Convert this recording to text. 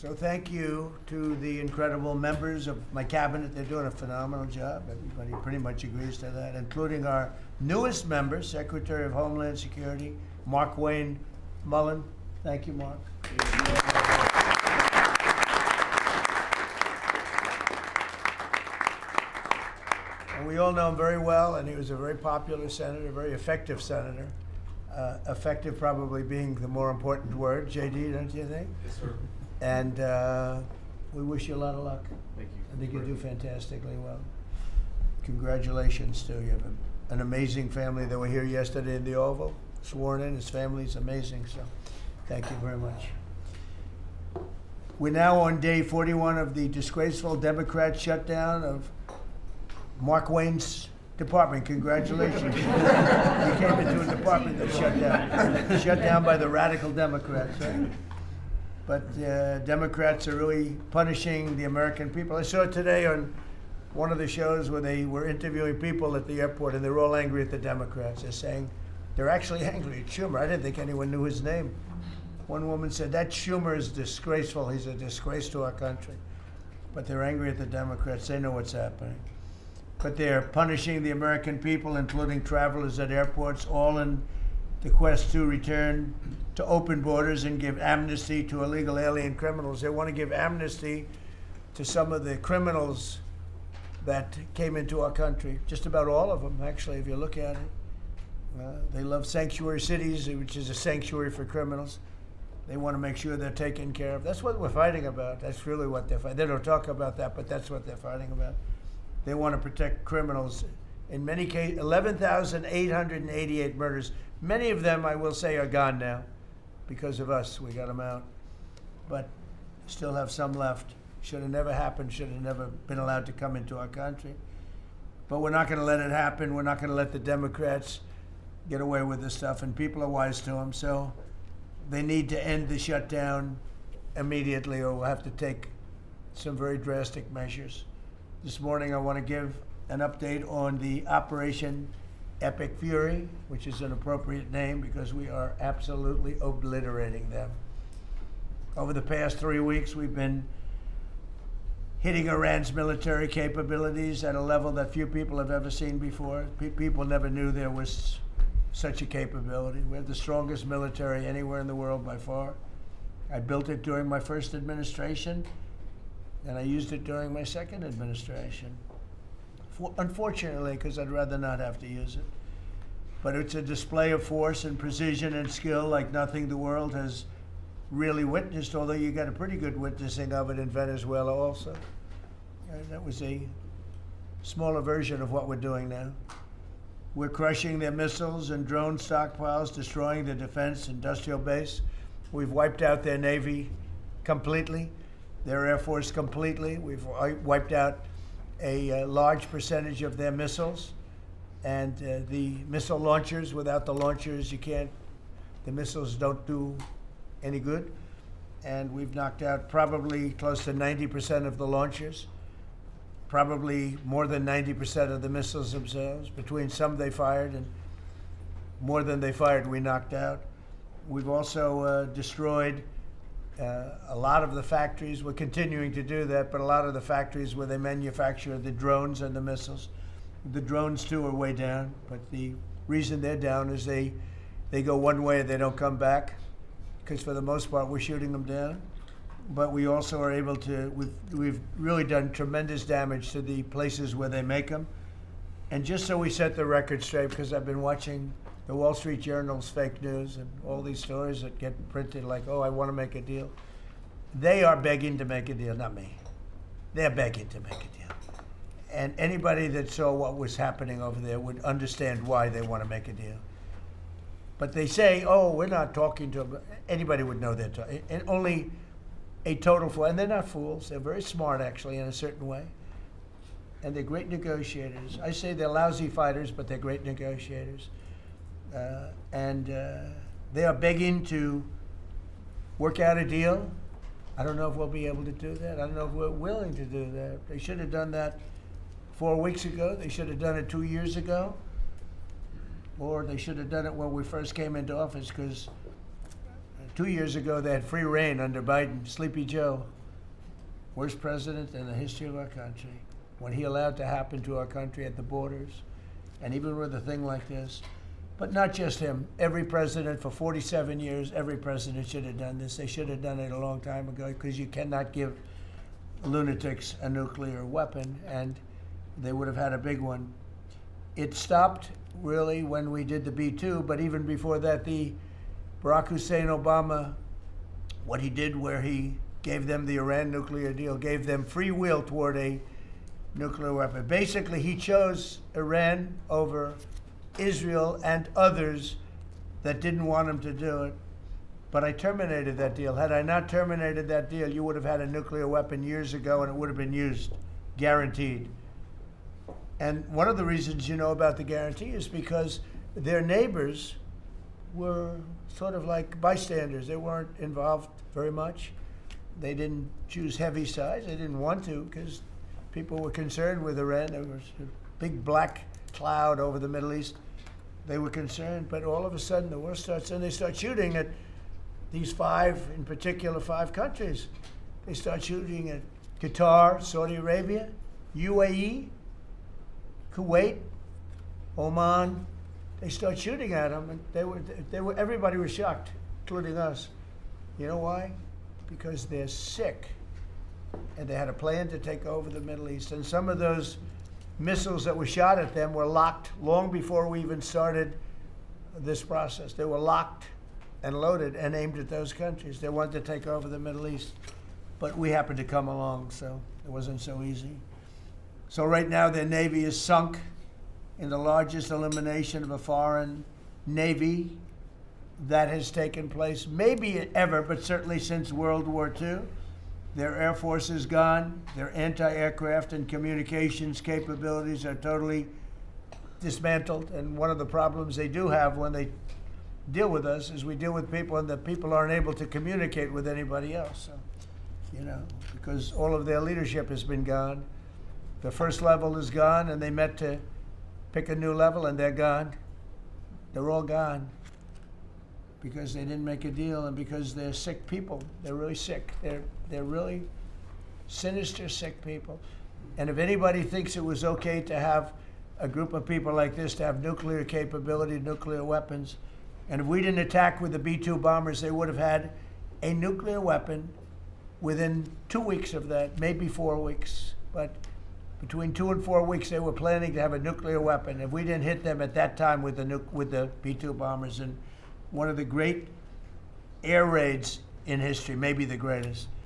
So thank you to the incredible members of my cabinet. They're doing a phenomenal job. Everybody pretty much agrees to that, including our newest member, Secretary of Homeland Security, Mark Wayne Mullen. Thank you, Mark. And we all know him very well, and he was a very popular senator, very effective senator. Effective probably being the more important word. JD, don't you think? Yes, sir. And we wish you a lot of luck. Thank you. I think you do fantastically well. Congratulations to you. You have an amazing family that were here yesterday in the Oval, sworn in. His family's amazing, so thank you very much. We're now on day 41 of the disgraceful Democrat shutdown of Mark Wayne's department. Congratulations. You came into a department that shut down. Shut down by the radical Democrats, right? But Democrats are really punishing the American people. I saw it today on one of the shows where they were interviewing people at the airport, and they're all angry at the Democrats. They're saying, they're actually angry at Schumer. I didn't think anyone knew his name. One woman said, that Schumer is disgraceful. He's a disgrace to our country. But they're angry at the Democrats. They know what's happening. But they're punishing the American people, including travelers at airports, all in the quest to return to open borders and give amnesty to illegal alien criminals. They want to give amnesty to some of the criminals that came into our country, just about all of them, actually, if you look at it. They love sanctuary cities, which is a sanctuary for criminals. They want to make sure they're taken care of. That's what we're fighting about. That's really what they're fighting. They don't talk about that, but that's what they're fighting about. They want to protect criminals. In many cases, 11,888 murders. Many of them, I will say, are gone now because of us. We got them out. But still have some left. Should have never happened, should have never been allowed to come into our country. But we're not going to let it happen. We're not going to let the Democrats get away with this stuff, and people are wise to them. So they need to end the shutdown immediately, or we'll have to take some very drastic measures. This morning, I want to give an update on the Operation Epic Fury, which is an appropriate name because we are absolutely obliterating them. Over the past 3 weeks, we've been hitting Iran's military capabilities at a level that few people have ever seen before. People never knew there was such a capability. We have the strongest military anywhere in the world by far. I built it during my first administration, and I used it during my second administration. Unfortunately, because I'd rather not have to use it. But it's a display of force and precision and skill like nothing the world has really witnessed, although you got a pretty good witnessing of it in Venezuela also. That was a smaller version of what we're doing now. We're crushing their missiles and drone stockpiles, destroying their defense industrial base. We've wiped out their Navy completely, their Air Force completely. We've wiped out a large percentage of their missiles, and the missile launchers. Without the launchers, the missiles don't do any good. And we've knocked out probably close to 90% of the launchers, probably more than 90% of the missiles themselves. Between some they fired and more than they fired, we knocked out. We've also destroyed a lot of the factories. We're continuing to do that, but a lot of the factories where they manufacture the drones and the missiles. The drones, too, are way down, but the reason they're down is they go one way and they don't come back, because for the most part, we're shooting them down. But we also are able to, we've really done tremendous damage to the places where they make them. And just so we set the record straight, because I've been watching the Wall Street Journal's fake news and all these stories that get printed like, oh, I want to make a deal. They are begging to make a deal, not me. They're begging to make a deal. And anybody that saw what was happening over there would understand why they want to make a deal. But they say, oh, we're not talking to them. Anybody would know they're talking. And only a total fool. And they're not fools. They're very smart, actually, in a certain way. And they're great negotiators. I say they're lousy fighters, but they're great negotiators. They are begging to work out a deal. I don't know if we'll be able to do that. I don't know if we're willing to do that. They should have done that 4 weeks ago. They should have done it 2 years ago. Or they should have done it when we first came into office, because 2 years ago, they had free reign under Biden. Sleepy Joe, worst president in the history of our country. When he allowed to happen to our country at the borders, and even with a thing like this. But not just him. Every president for 47 years, every president should have done this. They should have done it a long time ago, because you cannot give lunatics a nuclear weapon, and they would have had a big one. It stopped really when we did the B-2, but even before that, the Barack Hussein Obama, what he did where he gave them the Iran nuclear deal, gave them free will toward a nuclear weapon. Basically, he chose Iran over Israel and others that didn't want him to do it. But I terminated that deal. Had I not terminated that deal, you would have had a nuclear weapon years ago, and it would have been used, guaranteed. And one of the reasons you know about the guarantee is because their neighbors were sort of like bystanders. They weren't involved very much. They didn't choose heavy sides. They didn't want to, because people were concerned with Iran. There was a big black cloud over the Middle East. They were concerned, but all of a sudden the war starts, and they start shooting at these five, in particular, 5 countries. They start shooting at Qatar, Saudi Arabia, UAE, Kuwait, Oman. They start shooting at them, and everybody was shocked, including us. You know why? Because they're sick, and they had a plan to take over the Middle East. And some of those missiles that were shot at them were locked long before we even started this process. They were locked and loaded and aimed at those countries. They wanted to take over the Middle East. But we happened to come along, so it wasn't so easy. So right now their Navy is sunk in the largest elimination of a foreign Navy that has taken place, maybe ever, but certainly since World War II. Their Air Force is gone. Their anti-aircraft and communications capabilities are totally dismantled. And one of the problems they do have when they deal with us is we deal with people, and the people aren't able to communicate with anybody else. So, because all of their leadership has been gone. The first level is gone, and they met to pick a new level, and they're gone. They're all gone because they didn't make a deal, and because they're sick people. They're really sick. They're really sinister, sick people. And if anybody thinks it was okay to have a group of people like this to have nuclear capability, nuclear weapons, and if we didn't attack with the B-2 bombers, they would have had a nuclear weapon within 2 weeks of that, maybe 4 weeks. But between 2 and 4 weeks, they were planning to have a nuclear weapon. If we didn't hit them at that time with the B-2 bombers, and one of the great air raids in history, maybe the greatest.